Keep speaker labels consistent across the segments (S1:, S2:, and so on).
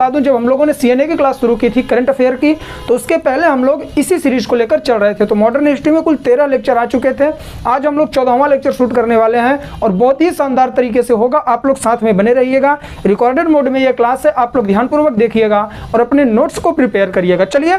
S1: बता दूं, जब हम लोगों ने सीएनए की क्लास शुरू की थी करंट अफेयर की, तो उसके पहले हम लोग इसी सीरीज को लेकर चल रहे थे। तो मॉडर्न हिस्ट्री में कुल 13 लेक्चर आ चुके थे। आज हम लोग 14वां लेक्चर शूट करने वाले हैं और बहुत ही शानदार तरीके से होगा। आप लोग साथ में बने रहिएगा। रिकॉर्डेड मोड में यह क्लास है, आप लोग ध्यानपूर्वक देखिएगा और अपने नोट्स को प्रिपेयर करिएगा। चलिए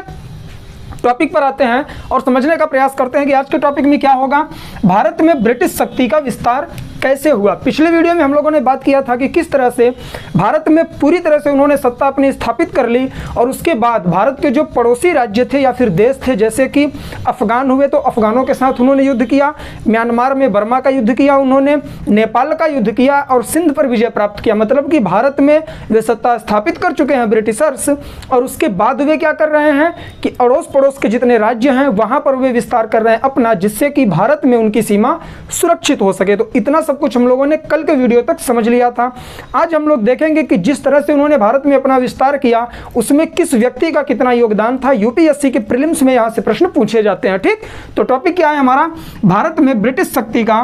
S1: टॉपिक पर आते हैं और समझने का प्रयास करते हैं कि आज के टॉपिक में क्या होगा। भारत में ब्रिटिश शक्ति का विस्तार कैसे हुआ। पिछले वीडियो में हम लोगों ने बात किया था कि किस तरह से भारत में पूरी तरह से उन्होंने सत्ता अपनी स्थापित कर ली और उसके बाद भारत के जो पड़ोसी राज्य थे या फिर देश थे, जैसे कि अफगान हुए, तो अफगानों के साथ उन्होंने युद्ध किया, म्यांमार में बर्मा का युद्ध किया, उन्होंने नेपाल का युद्ध किया और सिंध पर विजय प्राप्त किया। मतलब कि भारत में वे सत्ता स्थापित कर चुके हैं ब्रिटिशर्स, और उसके बाद वे क्या कर रहे हैं कि अड़ोस पड़ोस के जितने राज्य हैं वहां पर वे विस्तार कर रहे हैं अपना, जिससे कि भारत में उनकी सीमा सुरक्षित हो सके। तो इतना सब कुछ हम लोगों ने कल के वीडियो तक समझ लिया था। आज हम लोग देखेंगे कि जिस तरह से उन्होंने भारत में अपना विस्तार किया उसमें किस व्यक्ति का कितना योगदान था। यूपीएससी के प्रीलिम्स में यहां से प्रश्न पूछे जाते हैं। ठीक, तो टॉपिक क्या है हमारा, भारत में ब्रिटिश शक्ति का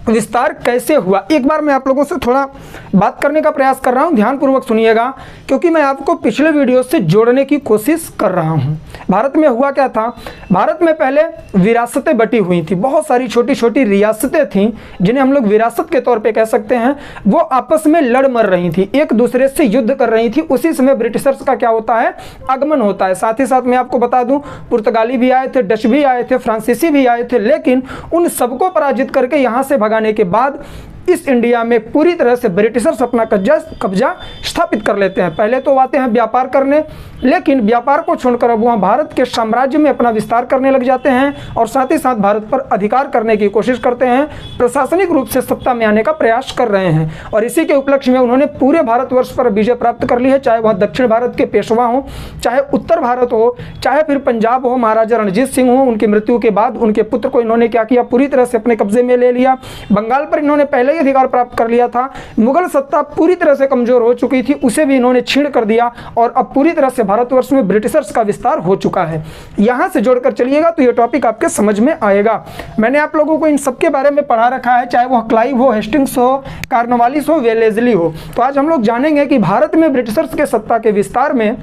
S1: विस्तार कैसे हुआ। एक बार मैं आप लोगों से थोड़ा बात करने का प्रयास कर रहा हूं, ध्यानपूर्वक सुनिएगा, क्योंकि मैं आपको पिछले वीडियो से जोड़ने की कोशिश कर रहा हूं। भारत में हुआ क्या था, भारत में पहले विरासतें बटी हुई थी, बहुत सारी छोटी छोटी रियासतें थीं जिन्हें हम लोग विरासत के तौर पे कह सकते हैं। वो आपस में लड़ मर रही थी, एक दूसरे से युद्ध कर रही थी। उसी समय ब्रिटिशर्स का क्या होता है, आगमन होता है। साथ ही साथ मैं आपको बता दूं, पुर्तगाली भी आए थे, डच भी आए थे, फ्रांसीसी भी आए थे, लेकिन उन सबको पराजित करके यहाँ से भगाने के बाद इस इंडिया में पूरी तरह से ब्रिटिशर्स अपना कब्जा स्थापित कर लेते हैं। पहले तो आते हैं व्यापार करने, लेकिन व्यापार को छोड़कर अब वहाँ भारत के साम्राज्य में अपना विस्तार करने लग जाते हैं और साथ ही साथ भारत पर अधिकार करने की कोशिश करते हैं, प्रशासनिक रूप से सत्ता में आने का प्रयास कर रहे हैं। और इसी के उपलक्ष्य में उन्होंने पूरे भारतवर्ष पर विजय प्राप्त कर ली है, चाहे वह दक्षिण भारत के पेशवा हो, चाहे उत्तर भारत हो, चाहे फिर पंजाब हो, महाराजा रणजीत सिंह हो। उनकी मृत्यु के बाद उनके पुत्र को इन्होंने क्या किया, पूरी तरह से अपने कब्जे में ले लिया। बंगाल पर इन्होंने पहले ही अधिकार प्राप्त कर लिया था। मुगल सत्ता पूरी तरह से कमजोर हो चुकी थी, उसे भी इन्होंने छीन कर दिया और अब पूरी तरह से भारतवर्ष में ब्रिटिशर्स का विस्तार हो चुका है। यहां से जोड़कर चलिएगा तो यह टॉपिक आपके समझ में आएगा। मैंने आप लोगों को इन सब के बारे में पढ़ा रखा है, चाहे वह क्लाइव हो, हेस्टिंग्स हो, कॉर्नवालिस हो, वेलेस्ली हो। तो आज हम लोग जानेंगे कि भारत में ब्रिटिशर्स के सत्ता के विस्तार में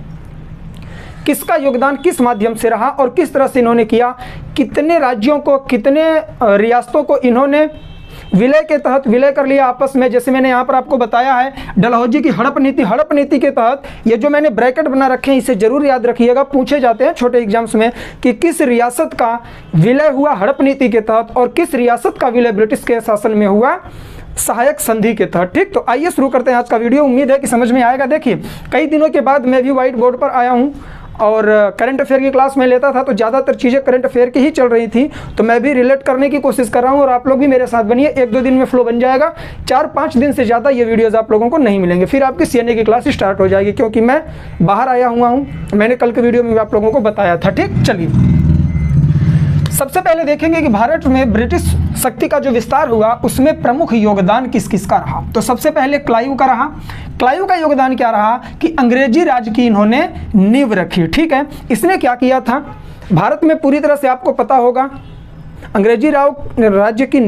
S1: किसका योगदान किस माध्यम से रहा और किस तरह से इन्होंने किया, कितने राज्यों को, कितने रियासतों को इन्होंने विलय के तहत विलय कर लिया आपस में। जैसे मैंने यहाँ पर आपको बताया है डलहौजी की हड़प नीति के तहत, ये जो मैंने ब्रैकेट बना रखे हैं इसे जरूर याद रखिएगा, पूछे जाते हैं छोटे एग्जाम्स में कि किस रियासत का विलय हुआ हड़प नीति के तहत और किस रियासत का विलय ब्रिटिश के शासन में हुआ सहायक संधि के तहत। ठीक, तो आइए शुरू करते हैं आज का वीडियो। उम्मीद है कि समझ में आएगा। देखिए, कई दिनों के बाद मैं भी व्हाइट बोर्ड पर आया हूँ और करंट अफेयर की क्लास में लेता था तो ज़्यादातर चीज़ें करंट अफेयर की ही चल रही थी, तो मैं भी रिलेट करने की कोशिश कर रहा हूँ और आप लोग भी मेरे साथ बनिए। 1-2 दिन में फ्लो बन जाएगा, 4-5 दिन से ज़्यादा ये वीडियोज़ आप लोगों को नहीं मिलेंगे, फिर आपकी सीएनए की क्लास स्टार्ट हो जाएगी, क्योंकि मैं बाहर आया हुआ हूँ। मैंने कल के वीडियो में भी आप लोगों को बताया था। ठीक, चलिए सबसे पहले देखेंगे कि भारत में ब्रिटिश शक्ति का जो विस्तार हुआ उसमें प्रमुख योगदान किस किस का रहा। तो सबसे पहले क्लाइव का रहा। क्लाइव का योगदान क्या रहा कि अंग्रेजी राज की इन्होंने नींव रखी। ठीक है, इसने क्या किया था, भारत में पूरी तरह से आपको पता होगा अंग्रेजी राज्य की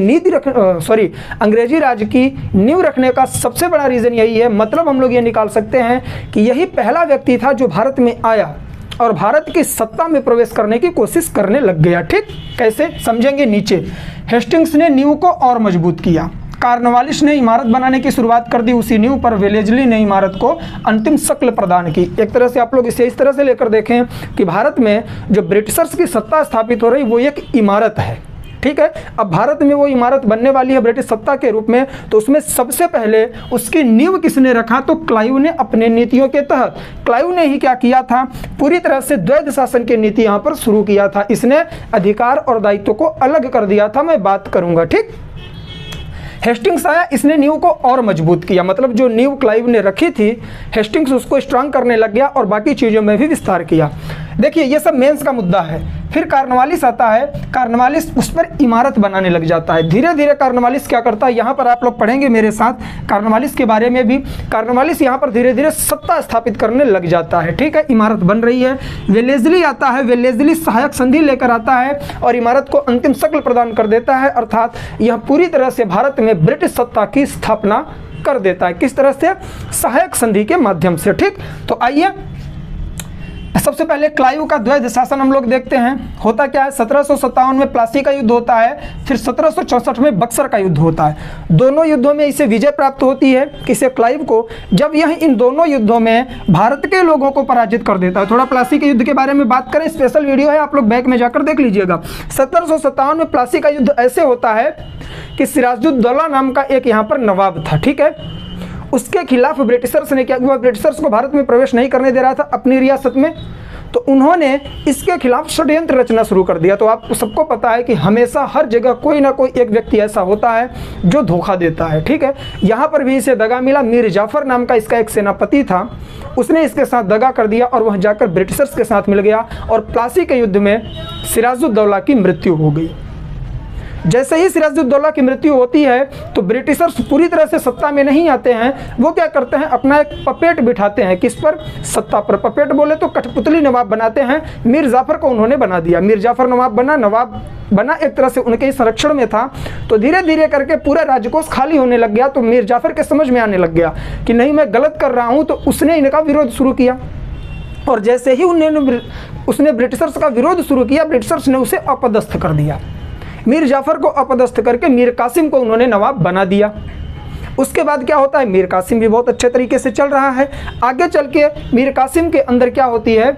S1: अंग्रेजी राज की नींव रखने का सबसे बड़ा रीज़न यही है। मतलब हम लोग ये निकाल सकते हैं कि यही पहला व्यक्ति था जो भारत में आया और भारत की सत्ता में प्रवेश करने की कोशिश करने लग गया। ठीक, कैसे समझेंगे नीचे। हेस्टिंग्स ने नींव को और मजबूत किया, कॉर्नवालिस ने इमारत बनाने की शुरुआत कर दी, उसी नींव पर वेलेस्ली ने इमारत को अंतिम शक्ल प्रदान की। एक तरह से आप लोग इसे इस तरह से लेकर देखें कि भारत में जो ब्रिटिशर्स की सत्ता स्थापित हो रही वो एक इमारत है। ठीक है, अब भारत में वो इमारत बनने वाली है ब्रिटिश सत्ता के रूप में, तो उसमें सबसे पहले उसकी नींव किसने रखा, तो क्लाइव ने अपने नीतियों के तहत। क्लाइव ने ही क्या किया था, पूरी तरह से द्वैध शासन की नीति यहाँ पर शुरू किया था। इसने अधिकार और दायित्व को अलग कर दिया था, मैं बात करूंगा। ठीक, हेस्टिंग्स आया, इसने नींव को और मजबूत किया। मतलब जो नींव क्लाइव ने रखी थी, हेस्टिंग्स उसको स्ट्रांग करने लग गया और बाकी चीज़ों में भी विस्तार किया। देखिए, ये सब मेंस का मुद्दा है। फिर कॉर्नवालिस आता है, कॉर्नवालिस उस पर इमारत बनाने लग जाता है। धीरे धीरे कॉर्नवालिस क्या करता है, यहाँ पर आप लोग पढ़ेंगे मेरे साथ कॉर्नवालिस के बारे में भी। कॉर्नवालिस यहाँ पर धीरे धीरे सत्ता स्थापित करने लग जाता है। ठीक है, इमारत बन रही है। वेलेस्ली आता है, वेलेस्ली सहायक संधि लेकर आता है और इमारत को अंतिम शक्ल प्रदान कर देता है, अर्थात यह पूरी तरह से भारत में ब्रिटिश सत्ता की स्थापना कर देता है। किस तरह से? सहायक संधि के माध्यम से। ठीक, तो आइए सबसे पहले क्लाइव का द्वैध शासन हम लोग देखते हैं। होता क्या है? 1757 में प्लासी का युद्ध होता है, फिर 1764 में बक्सर का युद्ध होता है। दोनों युद्धों में इसे विजय प्राप्त होती है, किसे? क्लाइव को। जब यह इन दोनों युद्धों में भारत के लोगों को पराजित कर देता है। थोड़ा प्लासी के युद्ध के बारे में बात करें, स्पेशल वीडियो है, आप लोग बैक में जाकर देख लीजिएगा। 1757 में प्लासी का युद्ध ऐसे होता है कि सिराजुद्दौला नाम का एक यहाँ पर नवाब था, ठीक है, उसके खिलाफ ब्रिटिशर्स ने क्या हुआ, ब्रिटिशर्स को भारत में प्रवेश नहीं करने दे रहा था अपनी रियासत में, तो उन्होंने इसके खिलाफ षड्यंत्र रचना शुरू कर दिया। तो आपको सबको पता है कि हमेशा हर जगह कोई ना कोई एक व्यक्ति ऐसा होता है जो धोखा देता है, ठीक है। यहाँ पर भी इसे दगा मिला। मीर जाफर नाम का इसका एक सेनापति था, उसने इसके साथ दगा कर दिया और वह जाकर ब्रिटिशर्स के साथ मिल गया और प्लासी के युद्ध में सिराजुद्दौला की मृत्यु हो गई। जैसे ही सिराजुद्दौला की मृत्यु होती है तो ब्रिटिशर्स पूरी तरह से सत्ता में नहीं आते हैं। वो क्या करते हैं, अपना एक पपेट बिठाते हैं। किस पर? सत्ता पर। पपेट बोले तो कठपुतली नवाब बनाते हैं। मीर जाफर को उन्होंने बना दिया। मीर जाफर नवाब बना एक तरह से उनके संरक्षण में था। तो धीरे धीरे करके पूरा राजकोष खाली होने लग गया। तो मीर जाफर के समझ में आने लग गया कि नहीं, मैं गलत कर रहा हूँ। तो उसने इनका विरोध शुरू किया और जैसे ही उसने ब्रिटिशर्स का विरोध शुरू किया, ब्रिटिशर्स ने उसे अपदस्थ कर दिया। मीर जाफर को अपदस्थ करके मीर कासिम को उन्होंने नवाब बना दिया। उसके बाद क्या होता है, मीर कासिम भी बहुत अच्छे तरीके से चल रहा है। आगे चल के मीर कासिम के अंदर क्या होती है,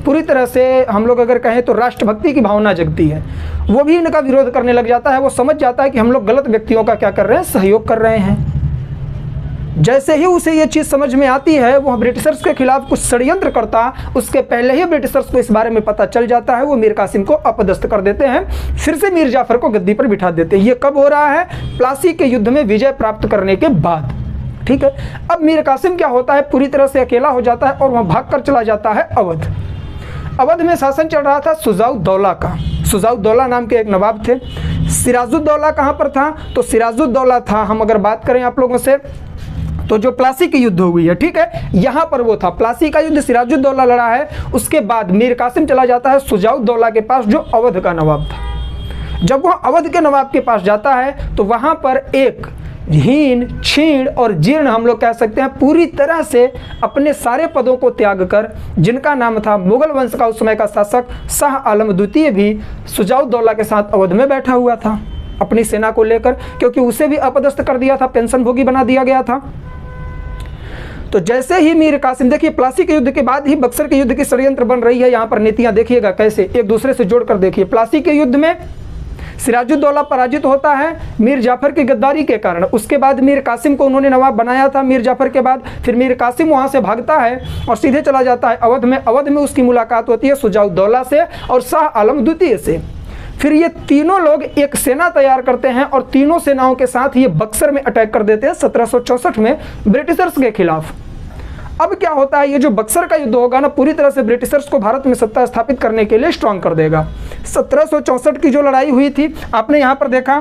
S1: पूरी तरह से हम लोग अगर कहें तो राष्ट्रभक्ति की भावना जगती है। वो भी इनका विरोध करने लग जाता है। वो समझ जाता है कि हम लोग गलत व्यक्तियों का क्या कर रहे हैं, सहयोग कर रहे हैं। जैसे ही उसे ये चीज़ समझ में आती है, वो ब्रिटिशर्स के खिलाफ कुछ षड्यंत्र करता, उसके पहले ही ब्रिटिशर्स को इस बारे में पता चल जाता है। वो मीर कासिम को अपदस्थ कर देते हैं, फिर से मीर जाफर को गद्दी पर बिठा देते हैं। ये कब हो रहा है? प्लासी के युद्ध में विजय प्राप्त करने के बाद, ठीक है। अब मीर कासिम क्या होता है, पूरी तरह से अकेला हो जाता है और वह भाग कर चला जाता है अवध। अवध में शासन चल रहा था सुजाउद्दौला का। सुजाउद्दौला नाम के एक नवाब थे। सिराजुद्दौला कहाँ पर था? तो सिराजुद्दौला था, हम अगर बात करें आप लोगों से, तो जो प्लासी की युद्ध हुई है, ठीक है, यहाँ पर वो था। प्लासी का युद्ध सिराजुद्दौला लड़ा है। उसके बाद मीर कासिम चला जाता है सुजाउद्दौला के पास, जो अवध का नवाब था। जब वह अवध के नवाब के पास जाता है तो वहाँ पर एक हीन, क्षीण और जीर्ण, हम लोग कह सकते हैं, पूरी तरह से अपने सारे पदों को त्याग कर, जिनका नाम था मुगल वंश का उस समय का शासक शाह आलम द्वितीय, भी सुजाउद्दौला के साथ अवध में बैठा हुआ था अपनी सेना को लेकर, क्योंकि उसे भी अपदस्थ कर दिया था, पेंशन भोगी बना दिया गया था। तो जैसे ही मीर कासिम, देखिए प्लासी के युद्ध के बाद ही बक्सर के युद्ध की षड्यंत्र बन रही है। यहाँ पर नीतियाँ देखिएगा कैसे एक दूसरे से जोड़कर देखिए। प्लासी के युद्ध में सिराजुद्दौला पराजित होता है मीर जाफर की गद्दारी के कारण। उसके बाद मीर कासिम को उन्होंने नवाब बनाया था मीर जाफर के बाद। फिर मीर कासिम वहाँ से भागता है और सीधे चला जाता है अवध में। अवध में उसकी मुलाकात होती है सुजाउद्दौला से और शाह आलम द्वितीय से। फिर ये तीनों लोग एक सेना तैयार करते हैं और तीनों सेनाओं के साथ ये बक्सर में अटैक कर देते हैं 1764 में ब्रिटिशर्स के खिलाफ। अब क्या होता है, ये जो बक्सर का युद्ध होगा ना, पूरी तरह से ब्रिटिशर्स को भारत में सत्ता स्थापित करने के लिए स्ट्रांग कर देगा। 1764 की जो लड़ाई हुई थी, आपने यहाँ पर देखा,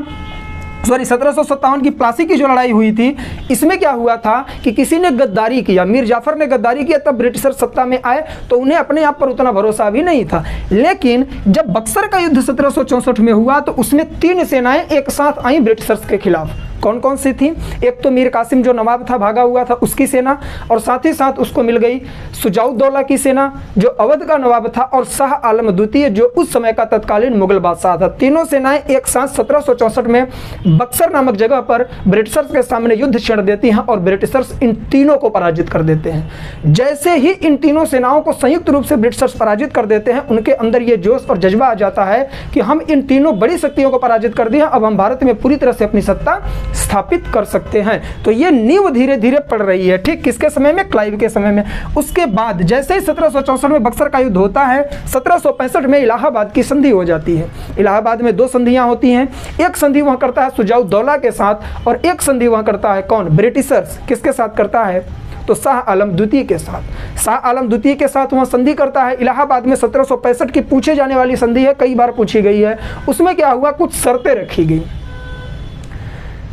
S1: 1757 की प्लासी की जो लड़ाई हुई थी, इसमें क्या हुआ था कि किसी ने गद्दारी किया, मीर जाफर ने गद्दारी किया, तब ब्रिटिशर सत्ता में आए। तो उन्हें अपने आप पर उतना भरोसा भी नहीं था। लेकिन जब बक्सर का युद्ध 1764 में हुआ तो उसमें 3 सेनाएं एक साथ आई ब्रिटिशर्स के खिलाफ। कौन कौन सी थी? एक तो मीर कासिम जो नवाब था, भागा हुआ था, उसकी सेना, और साथ ही साथ उसको मिल गई सुजाउद्दौला की सेना जो अवध का नवाब था, और शाह आलम द्वितीय जो उस समय का तत्कालीन मुगल बादशाह था। तीनों सेनाएं एक साथ 1764 में बक्सर नामक जगह पर ब्रिटिशर्स के सामने युद्ध छेड़ देती हैं और ब्रिटिशर्स इन तीनों को पराजित कर देते हैं। जैसे ही इन तीनों सेनाओं को संयुक्त रूप से ब्रिटिशर्स पराजित कर देते हैं, उनके अंदर ये जोश और जज्बा आ जाता है कि हम इन तीनों बड़ी शक्तियों को पराजित कर दिया, अब हम भारत में पूरी तरह से अपनी सत्ता स्थापित कर सकते हैं। तो ये नींव धीरे धीरे पड़ रही है, ठीक, किसके समय में? क्लाइव के समय में। उसके बाद जैसे ही 1764 में बक्सर का युद्ध होता है, 1765 में इलाहाबाद की संधि हो जाती है। इलाहाबाद में 2 संधियां होती हैं। एक संधि वहां करता है सुजाउद्दौला के साथ और एक संधि वहां करता है कौन? ब्रिटिशर्स। किसके साथ करता है? तो शाह आलम द्वितीय के साथ। शाह आलम द्वितीय के साथ वहाँ संधि करता है। इलाहाबाद में 1765 की पूछे जाने वाली संधि है, कई बार पूछी गई है। उसमें क्या हुआ, कुछ शर्तें रखी गई।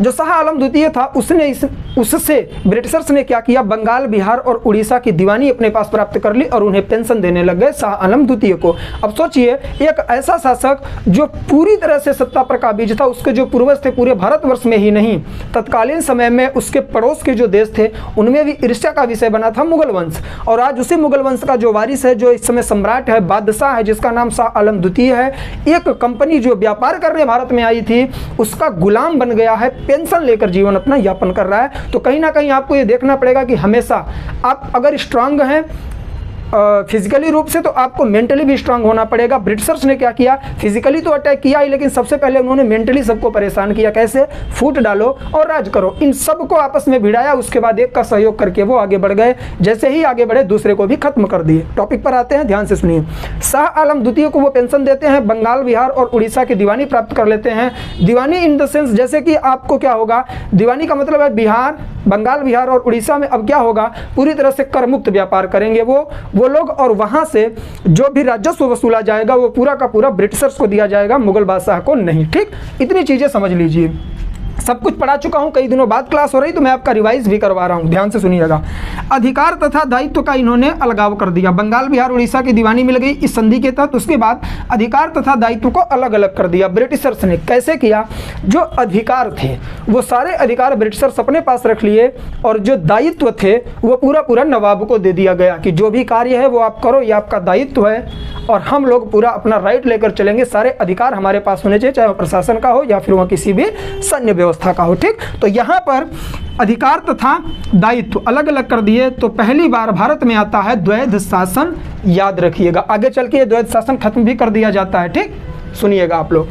S1: जो शाह आलम द्वितीय था उससे ब्रिटिशर्स ने क्या किया, बंगाल, बिहार और उड़ीसा की दीवानी अपने पास प्राप्त कर ली और उन्हें पेंशन देने लग गए शाह आलम द्वितीय को। अब सोचिए, एक ऐसा शासक जो पूरी तरह से सत्ता पर काबिज था, उसके जो पूर्वज थे पूरे भारतवर्ष में ही नहीं, तत्कालीन समय में उसके पड़ोस के जो देश थे उनमें भी ईर्ष्या का विषय बना था मुगल वंश। और आज उसी मुगल वंश का जो वारिस है, जो इस समय सम्राट है, बादशाह है, जिसका नाम शाह आलम द्वितीय है, एक कंपनी जो व्यापार करने भारत में आई थी उसका गुलाम बन गया है, पेंशन लेकर जीवन अपना यापन कर रहा है। तो कहीं ना कहीं आपको ये देखना पड़ेगा कि हमेशा आप अगर स्ट्रांग हैं फिजिकली रूप से, तो आपको मेंटली भी स्ट्रांग होना पड़ेगा। ब्रिटिशर्स ने क्या किया, फिजिकली तो अटैक किया ही, लेकिन सबसे पहले उन्होंने मेंटली सबको परेशान किया। कैसे? फूट डालो और राज करो, इन सबको आपस में भिड़ाया, उसके बाद एक का सहयोग करके वो आगे बढ़ गए। जैसे ही आगे बढ़े दूसरे को भी खत्म कर दिए। टॉपिक पर आते हैं, ध्यान से सुनिए। शाह आलम द्वितीय को वो पेंशन देते हैं, बंगाल, बिहार और उड़ीसा की दीवानी प्राप्त कर लेते हैं। दीवानी इन द सेंस, जैसे कि आपको क्या होगा, दीवानी का मतलब है बिहार, बंगाल, बिहार और उड़ीसा में अब क्या होगा, पूरी तरह से कर मुक्त व्यापार करेंगे वो लोग, और वहां से जो भी राजस्व वसूला जाएगा वो पूरा का पूरा ब्रिटिशर्स को दिया जाएगा, मुगल बादशाह को नहीं। ठीक, इतनी चीजें समझ लीजिए। सब कुछ पढ़ा चुका हूं, कई दिनों बाद क्लास हो रही तो मैं आपका रिवाइज भी करवा रहा हूं, ध्यान से सुनिएगा। अधिकार तथा दायित्व का इन्होंने अलगाव कर दिया। बंगाल, बिहार, उड़ीसा की दीवानी मिल गई इस संधि के तहत। उसके बाद अधिकार तथा दायित्व को अलग अलग कर दिया ब्रिटिशर्स ने। कैसे किया? जो अधिकार थे वो सारे अधिकार ब्रिटिशर्स अपने पास रख लिए, और जो दायित्व थे वो पूरा पूरा नवाब को दे दिया गया कि जो भी कार्य है वो आप करो, ये आपका दायित्व है, और हम लोग पूरा अपना राइट लेकर चलेंगे। सारे अधिकार हमारे पास होने चाहिए, चाहे वो प्रशासन का हो या फिर वो किसी भी सैन्य व्यवस्था का हो। ठीक, तो यहाँ पर अधिकार तथा दायित्व अलग अलग कर दिए। तो पहली बार भारत में आता है द्वैध शासन, याद रखिएगा। आगे चल के द्वैध शासन खत्म भी कर दिया जाता है। ठीक, सुनिएगा आप लोग।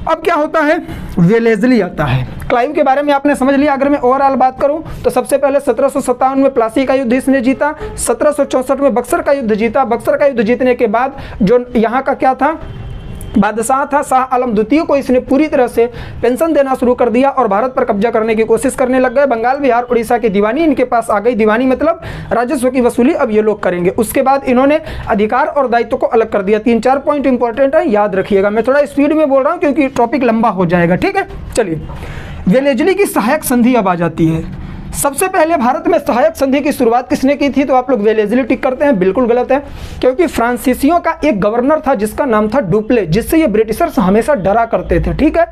S1: अब क्या होता है, वेलेस्ली आता है। क्लाइव के बारे में आपने समझ लिया। अगर मैं ओवरऑल बात करूं तो सबसे पहले 1757 में प्लासी का युद्ध इसने जीता, 1764 में बक्सर का युद्ध जीता। बक्सर का युद्ध जीतने के बाद जो यहाँ का क्या था, बादशाह था शाह आलम द्वितीय को इसने पूरी तरह से पेंशन देना शुरू कर दिया और भारत पर कब्जा करने की कोशिश करने लग गए। बंगाल, बिहार, उड़ीसा की दीवानी इनके पास आ गई। दीवानी मतलब राजस्व की वसूली अब ये लोग करेंगे। उसके बाद इन्होंने अधिकार और दायित्व को अलग कर दिया। 3-4 पॉइंट इंपॉर्टेंट है, याद रखिएगा। मैं थोड़ा स्पीड में बोल रहा हूँ क्योंकि टॉपिक लंबा हो जाएगा। ठीक है, चलिए। वेलेस्ली की सहायक संधि अब आ जाती है। सबसे पहले भारत में सहायक संधि की शुरुआत किसने की थी? तो आप लोग वेलेस्ली टिक करते हैं, बिल्कुल गलत है, क्योंकि फ्रांसीसियों का एक गवर्नर था जिसका नाम था डुप्ले, जिससे ये ब्रिटिशर्स हमेशा डरा करते थे। ठीक है,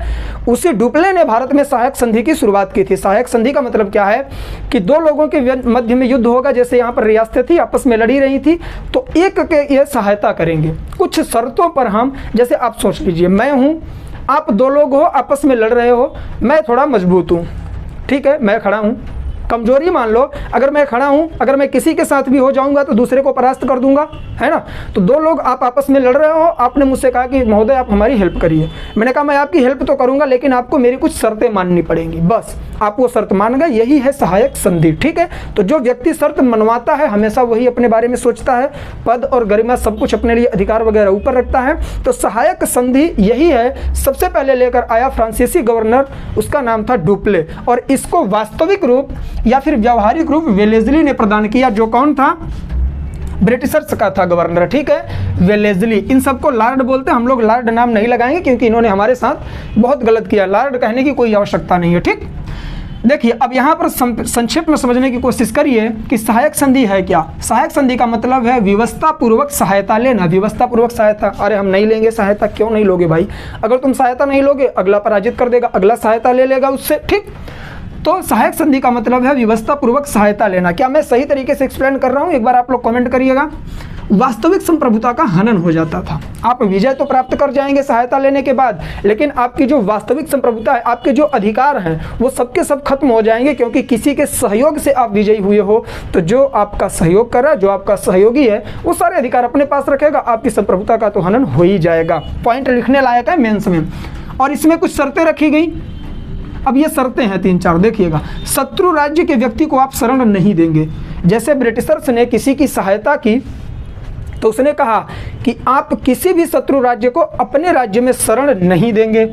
S1: उसी डुप्ले ने भारत में सहायक संधि की शुरुआत की थी। सहायक संधि का मतलब क्या है कि दो लोगों के मध्य में युद्ध होगा, जैसे यहाँ पर रियासतें थी आपस में लड़ी रही थी, तो एक के ये सहायता करेंगे कुछ शर्तों पर। हम जैसे आप सोच लीजिए, मैं हूँ, आप दो लोग हो, आपस में लड़ रहे हो, मैं थोड़ा मजबूत हूँ, ठीक है, मैं खड़ा हूँ। कमजोरी मान लो, अगर मैं खड़ा हूं, अगर मैं किसी के साथ भी हो जाऊंगा तो दूसरे को परास्त कर दूंगा, है ना। तो दो लोग आप आपस में लड़ रहे हो, आपने मुझसे कहा कि महोदय आप हमारी हेल्प करिए। मैंने कहा मैं आपकी हेल्प तो करूंगा, लेकिन आपको मेरी कुछ शर्तें माननी पड़ेंगी। बस आप वो शर्त मान गए, यही है सहायक संधि। ठीक है, तो जो व्यक्ति शर्त मनवाता है हमेशा वही अपने बारे में सोचता है, पद और गरिमा सब कुछ अपने लिए अधिकार वगैरह ऊपर रखता है। तो सहायक संधि यही है। सबसे पहले लेकर आया फ्रांसीसी गवर्नर, उसका नाम था डुप्ले, और इसको वास्तविक रूप या फिर व्यावहारिक रूप वेलेस्ली ने प्रदान किया। जो कौन था? ब्रिटिशर्स का था गवर्नर। ठीक है, वेलेस्ली। इन सबको लॉर्ड बोलते हैं, हम लोग लॉर्ड नाम नहीं लगाएंगे क्योंकि इन्होंने हमारे साथ बहुत गलत किया। लॉर्ड कहने की कोई आवश्यकता नहीं है। ठीक, देखिए अब यहाँ पर संक्षिप्त में समझने की कोशिश करिए कि सहायक संधि है क्या। सहायक संधि का मतलब है व्यवस्था पूर्वक सहायता लेना। व्यवस्था पूर्वक सहायता, अरे हम नहीं लेंगे सहायता, क्यों नहीं लोगे भाई? अगर तुम सहायता नहीं लोगे अगला पराजित कर देगा, अगला सहायता ले लेगा उससे। ठीक, तो सहायक संधि का मतलब है व्यवस्था पूर्वक सहायता लेना। क्या मैं सही तरीके से एक्सप्लेन कर रहा हूं? एक बार आप लोग कमेंट करिएगा। वास्तविक संप्रभुता का हनन हो जाता था। आप विजय तो प्राप्त कर जाएंगे सहायता लेने के बाद, लेकिन आपकी जो वास्तविक संप्रभुता है, आपके जो अधिकार हैं वो सबके सब खत्म हो जाएंगे, क्योंकि किसी के सहयोग से आप विजयी हुए हो। तो जो आपका सहयोग कर रहा है, जो आपका सहयोगी है, वो सारे अधिकार अपने पास रखेगा, आपकी संप्रभुता का तो हनन हो ही जाएगा। पॉइंट लिखने लायक है मेंस में। और इसमें कुछ शर्तें रखी गई। अब ये शर्तें हैं 3-4, देखिएगा। शत्रु राज्य के व्यक्ति को आप शरण नहीं देंगे। जैसे ब्रिटिशर्स ने किसी की सहायता की तो उसने कहा कि आप किसी भी शत्रु राज्य को अपने राज्य में शरण नहीं देंगे,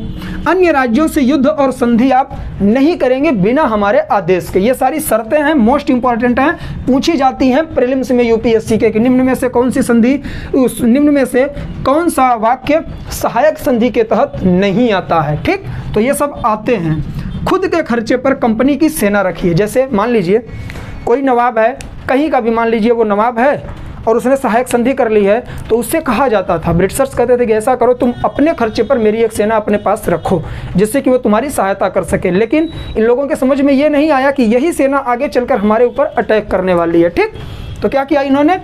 S1: अन्य राज्यों से युद्ध और संधि आप नहीं करेंगे बिना हमारे आदेश के। ये सारी शर्तें हैं, मोस्ट इंपॉर्टेंट हैं, पूछी जाती हैं प्रीलिम्स में यूपीएससी के कि निम्न में से कौन सी संधि, उस निम्न में से कौन सा वाक्य सहायक संधि के तहत नहीं आता है। ठीक, तो ये सब आते हैं। खुद के खर्चे पर कंपनी की सेना रखी है। जैसे मान लीजिए कोई नवाब है, कहीं का भी मान लीजिए वो नवाब है और उसने सहायक संधि कर ली है, तो उससे कहा जाता था, ब्रिटिशर्स कहते थे कि ऐसा करो, तुम अपने खर्चे पर मेरी एक सेना अपने पास रखो जिससे कि वो तुम्हारी सहायता कर सके। लेकिन इन लोगों के समझ में ये नहीं आया कि यही सेना आगे चलकर हमारे ऊपर अटैक करने वाली है। ठीक, तो क्या किया इन्होंने,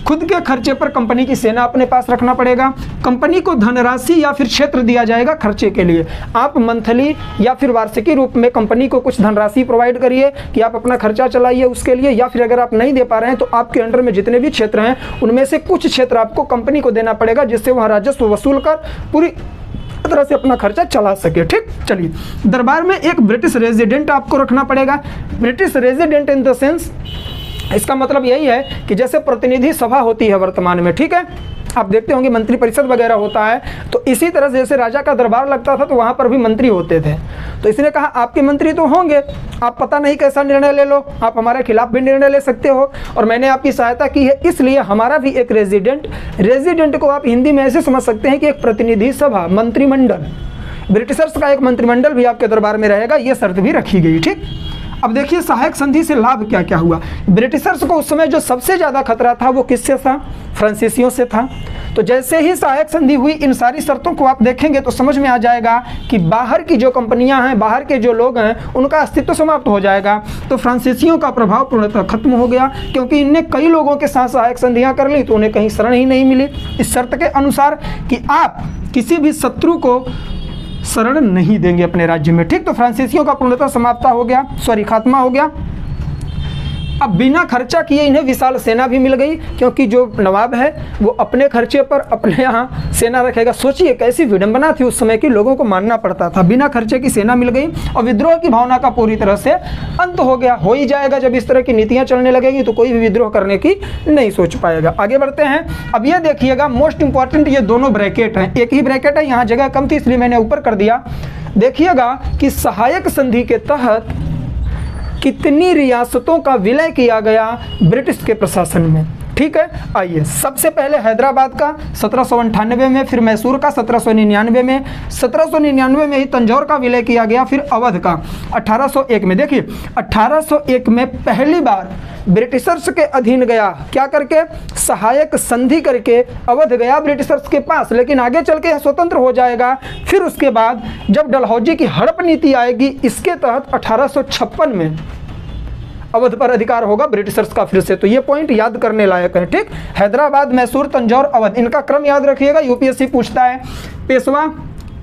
S1: खुद के खर्चे पर कंपनी की सेना अपने पास रखना पड़ेगा। कंपनी को धनराशि या फिर क्षेत्र दिया जाएगा खर्चे के लिए। आप मंथली या फिर वार्षिकी रूप में कंपनी को कुछ धनराशि प्रोवाइड करिए कि आप अपना खर्चा चलाइए उसके लिए, या फिर अगर आप नहीं दे पा रहे हैं तो आपके अंडर में जितने भी क्षेत्र हैं उनमें से कुछ क्षेत्र आपको कंपनी को देना पड़ेगा, जिससे वह राजस्व वसूल कर पूरी तरह से अपना खर्चा चला सके। ठीक, चलिए, दरबार में एक ब्रिटिश रेजिडेंट आपको रखना पड़ेगा। British resident in the sense, इसका मतलब यही है कि जैसे प्रतिनिधि सभा होती है वर्तमान में, ठीक है, आप देखते होंगे मंत्री परिषद वगैरह होता है, तो इसी तरह से जैसे राजा का दरबार लगता था तो वहाँ पर भी मंत्री होते थे। तो इसने कहा आपके मंत्री तो होंगे, आप पता नहीं कैसा निर्णय ले लो, आप हमारे खिलाफ भी निर्णय ले सकते हो और मैंने आपकी सहायता की है, इसलिए हमारा भी एक रेजिडेंट को आप हिंदी में ऐसे समझ सकते हैं कि एक प्रतिनिधि सभा, मंत्रिमंडल, ब्रिटिशर्स का एक मंत्रिमंडल भी आपके दरबार में रहेगा, ये शर्त भी रखी गई। ठीक, अब देखिए सहायक संधि से लाभ क्या क्या हुआ। ब्रिटिशर्स को उस समय जो सबसे ज़्यादा खतरा था वो किससे था, फ्रांसीसियों से था। तो जैसे ही सहायक संधि हुई, इन सारी शर्तों को आप देखेंगे तो समझ में आ जाएगा कि बाहर की जो कंपनियां हैं, बाहर के जो लोग हैं, उनका अस्तित्व समाप्त हो जाएगा। तो फ्रांसीसियों का प्रभाव पूर्णतः खत्म हो गया, क्योंकि इनने कई लोगों के साथ सहायक संधियां कर ली तो उन्हें कहीं शरण ही नहीं मिली इस शर्त के अनुसार कि आप किसी भी शत्रु को शरण नहीं देंगे अपने राज्य में। ठीक, तो फ्रांसीसियों का पूर्णतः समाप्त हो गया, खात्मा हो गया। अब बिना खर्चा किए इन्हें विशाल सेना भी मिल गई, क्योंकि जो नवाब है वो अपने खर्चे पर अपने यहाँ सेना रखेगा। सोचिए कैसी विडंबना थी उस समय की, लोगों को मानना पड़ता था। बिना खर्चे की सेना मिल गई और विद्रोह की भावना का पूरी तरह से अंत हो गया। हो ही जाएगा, जब इस तरह की नीतियाँ चलने लगेगी तो कोई भी विद्रोह करने की नहीं सोच पाएगा। आगे बढ़ते हैं। अब ये देखिएगा मोस्ट इंपॉर्टेंट, ये दोनों ब्रैकेट हैं, एक ही ब्रैकेट है, यहाँ जगह कम थी इसलिए मैंने ऊपर कर दिया। देखिएगा कि सहायक संधि के तहत कितनी रियासतों का विलय किया गया ब्रिटिश के प्रशासन में। ठीक है, आइए सबसे पहले हैदराबाद का 1798 में, फिर मैसूर का 1799 में, 1799 में ही तंजौर का विलय किया गया, फिर अवध का 1801 में। देखिए 1801 में पहली बार ब्रिटिशर्स के अधीन गया, क्या करके, सहायक संधि करके अवध गया ब्रिटिशर्स के पास, लेकिन आगे चल के स्वतंत्र हो जाएगा। फिर उसके बाद जब डलहौजी की हड़प नीति आएगी, इसके तहत 1856 में अवध पर अधिकार होगा ब्रिटिशर्स का फिर से। तो ये पॉइंट याद करने लायक है। ठीक, हैदराबाद, मैसूर, तंजौर, अवध, इनका क्रम याद रखिएगा, यूपीएससी पूछता है। पेशवा,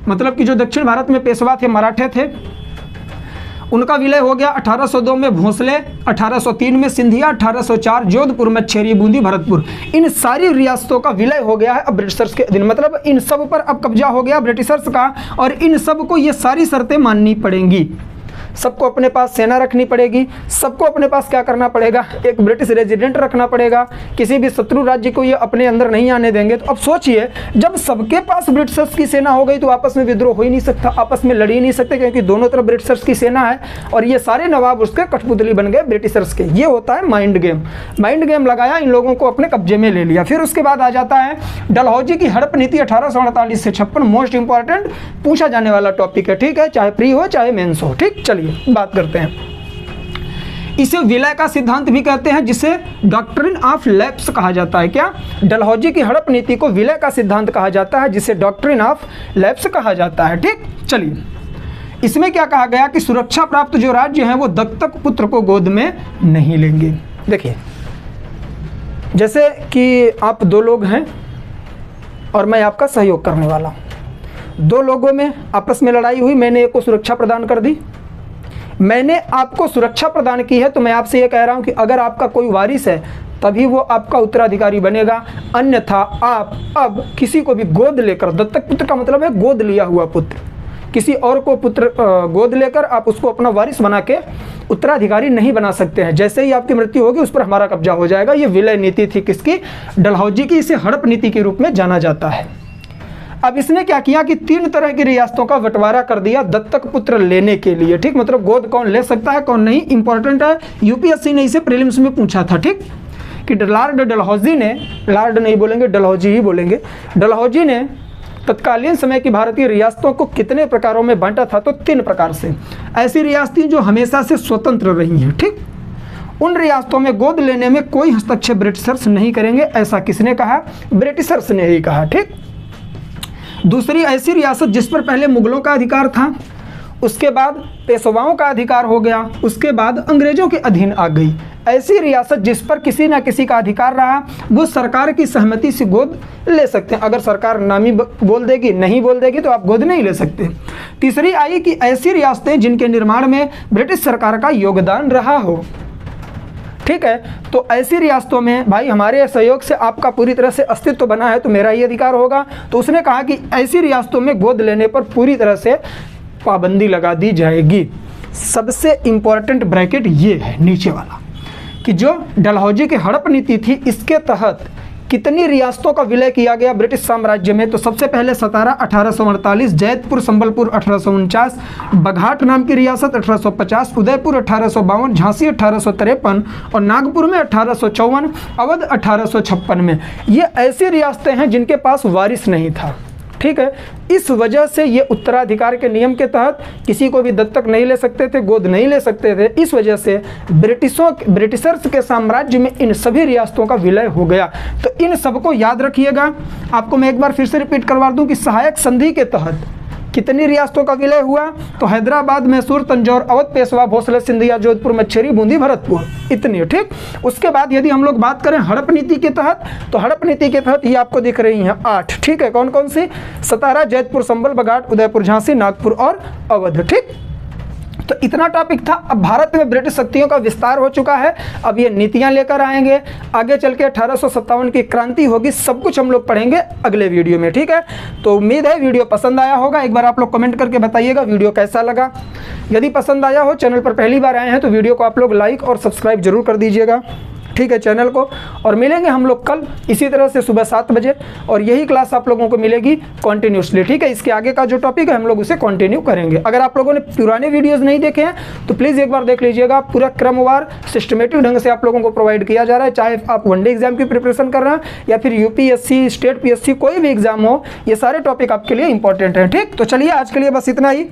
S1: मतलब कि जो दक्षिण भारत में पेशवा थे, मराठे थे, उनका विलय हो गया 1802 में भोसले, 1803 में सिंधिया, 1804 जोधपुर, मच्छेरी, बूंदी, भरतपुर, इन सारी रियासतों का विलय हो गया है अब ब्रिटिशर्स के अधीन। मतलब इन सब पर अब कब्जा हो गया ब्रिटिशर्स का और इन सब को ये सारी शर्तें माननी पड़ेंगी। सबको अपने पास सेना रखनी पड़ेगी, सबको अपने पास क्या करना पड़ेगा, एक ब्रिटिश रेजिडेंट रखना पड़ेगा, किसी भी शत्रु राज्य को ये अपने अंदर नहीं आने देंगे। तो अब सोचिए, जब सबके पास ब्रिटिशर्स की सेना हो गई तो आपस में विद्रोह हो ही नहीं सकता, आपस में लड़ ही नहीं सकते, क्योंकि दोनों तरफ ब्रिटिशर्स की सेना है और ये सारे नवाब उसके कठपुतली बन गए ब्रिटिशर्स के। ये होता है माइंड गेम। माइंड गेम लगाया, इन लोगों को अपने कब्जे में ले लिया। फिर उसके बाद आ जाता है डलहौजी की हड़प नीति 1848 से 56, मोस्ट इंपॉर्टेंट पूछा जाने वाला टॉपिक है। ठीक है, चाहे प्री हो चाहे मेंस हो। ठीक, चलिए बात करते हैं। इसे विलय का सिद्धांत भी कहते हैं, जिसे डॉक्ट्रिन ऑफ लैप्स कहा जाता है। क्या, डलहौजी की हड़प नीति को विलय का सिद्धांत कहा जाता है, जिसे डॉक्ट्रिन ऑफ लैप्स कहा जाता है। ठीक, चलिए, इसमें क्या कहा गया कि सुरक्षा प्राप्त जो राज्य हैं वो दत्तक पुत्र को गोद में नहीं लेंगे। देखिए, जैसे कि आप दो लोग हैं और मैं आपका सहयोग करने वाला हूं। दो लोगों में आपस में लड़ाई हुई, मैंने एक को सुरक्षा प्रदान कर दी, मैंने आपको सुरक्षा प्रदान की है, तो मैं आपसे ये कह रहा हूं कि अगर आपका कोई वारिस है तभी वो आपका उत्तराधिकारी बनेगा, अन्यथा आप अब किसी को भी गोद लेकर, दत्तक पुत्र का मतलब है गोद लिया हुआ पुत्र, किसी और को पुत्र गोद लेकर आप उसको अपना वारिस बना के उत्तराधिकारी नहीं बना सकते हैं। जैसे ही आपकी मृत्यु होगी उस पर हमारा कब्जा हो जाएगा। ये विलय नीति थी किसकी, डलहौजी की। इसे हड़प नीति के रूप में जाना जाता है। अब इसने क्या किया कि 3 तरह की रियासतों का बंटवारा कर दिया दत्तक पुत्र लेने के लिए। ठीक, मतलब गोद कौन ले सकता है कौन नहीं, इंपॉर्टेंट है, यूपीएससी ने इसे प्रीलिम्स में पूछा था। ठीक, कि लॉर्ड डलहौजी ने, लॉर्ड नहीं बोलेंगे डलहौजी ही बोलेंगे, डलहौजी ने तत्कालीन समय की भारतीय रियासतों को कितने प्रकारों में बांटा था? तो 3 प्रकार से। ऐसी रियासतें जो हमेशा से स्वतंत्र रही हैं, ठीक, उन रियासतों में गोद लेने में कोई हस्तक्षेप ब्रिटिशर्स नहीं करेंगे। ऐसा किसने कहा? ब्रिटिशर्स ने ही कहा, ठीक। दूसरी, ऐसी रियासत जिस पर पहले मुगलों का अधिकार था, उसके बाद पेशवाओं का अधिकार हो गया, उसके बाद अंग्रेजों के अधीन आ गई। ऐसी रियासत जिस पर किसी ना किसी का अधिकार रहा, वो सरकार की सहमति से गोद ले सकते हैं। अगर सरकार नामी बोल देगी, नहीं बोल देगी, तो आप गोद नहीं ले सकते। तीसरी आई कि ऐसी रियासतें जिनके निर्माण में ब्रिटिश सरकार का योगदान रहा हो, ठीक है। तो ऐसी रियासतों में भाई हमारे सहयोग से आपका पूरी तरह से अस्तित्व बना है, तो मेरा ही अधिकार होगा। तो उसने कहा कि ऐसी रियासतों में गोद लेने पर पूरी तरह से पाबंदी लगा दी जाएगी। सबसे इंपॉर्टेंट ब्रैकेट ये है नीचे वाला, कि जो डलहौजी की हड़प नीति थी, इसके तहत कितनी रियासतों का विलय किया गया ब्रिटिश साम्राज्य में? तो सबसे पहले सतारा 1848, जैतपुर संबलपुर 1849, बघाट नाम की रियासत 1850, उदयपुर 1852, झांसी 1853 और नागपुर में 1854, अवध 1856 में। ये ऐसी रियासतें हैं जिनके पास वारिस नहीं था, ठीक है। इस वजह से ये उत्तराधिकार के नियम के तहत किसी को भी दत्तक नहीं ले सकते थे, गोद नहीं ले सकते थे। इस वजह से ब्रिटिशर्स के साम्राज्य में इन सभी रियासतों का विलय हो गया। तो इन सबको याद रखिएगा। आपको मैं एक बार फिर से रिपीट करवा दूं कि सहायक संधि के तहत कितनी रियासतों का विलय हुआ? तो हैदराबाद, मैसूर, तंजौर, अवध, पेशवा, भोसले, सिंधिया, जोधपुर, मच्छेरी, बूंदी, भरतपुर, इतनी, ठीक। उसके बाद यदि हम लोग बात करें हड़प नीति के तहत, तो हड़प नीति के तहत ये आपको दिख रही हैं 8, ठीक है। कौन कौन सी? सतारा, जैतपुर, संबल, बघाट, उदयपुर, झांसी, नागपुर और अवध, ठीक। तो इतना टॉपिक था। अब भारत में ब्रिटिश शक्तियों का विस्तार हो चुका है। अब ये नीतियां लेकर आएंगे, आगे चल के 1857 की क्रांति होगी, सब कुछ हम लोग पढ़ेंगे अगले वीडियो में, ठीक है। तो उम्मीद है वीडियो पसंद आया होगा। एक बार आप लोग कमेंट करके बताइएगा वीडियो कैसा लगा। यदि पसंद आया हो, चैनल पर पहली बार आए हैं, तो वीडियो को आप लोग लाइक और सब्सक्राइब जरूर कर दीजिएगा, ठीक है, चैनल को। और मिलेंगे हम लोग कल इसी तरह से सुबह 7 बजे, और यही क्लास आप लोगों को मिलेगी कॉन्टिन्यूसली, ठीक है। इसके आगे का जो टॉपिक है हम लोग उसे कंटिन्यू करेंगे। अगर आप लोगों ने पुराने वीडियोस नहीं देखे हैं तो प्लीज़ एक बार देख लीजिएगा। पूरा क्रमवार सिस्टमेटिक ढंग से आप लोगों को प्रोवाइड किया जा रहा है, चाहे आप वनडे एग्जाम की प्रिपरेशन कर रहे हैं या फिर यूपीएससी, स्टेट पीएससी, कोई भी एग्जाम हो, ये सारे टॉपिक आपके लिए इंपॉर्टेंट हैं, ठीक। तो चलिए आज के लिए बस इतना ही,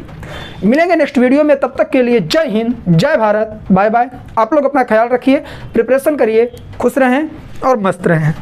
S1: मिलेंगे नेक्स्ट वीडियो में। तब तक के लिए जय हिंद, जय भारत, बाय बाय। आप लोग अपना ख्याल रखिए, प्रिपरेशन करिए, खुश रहें और मस्त रहें।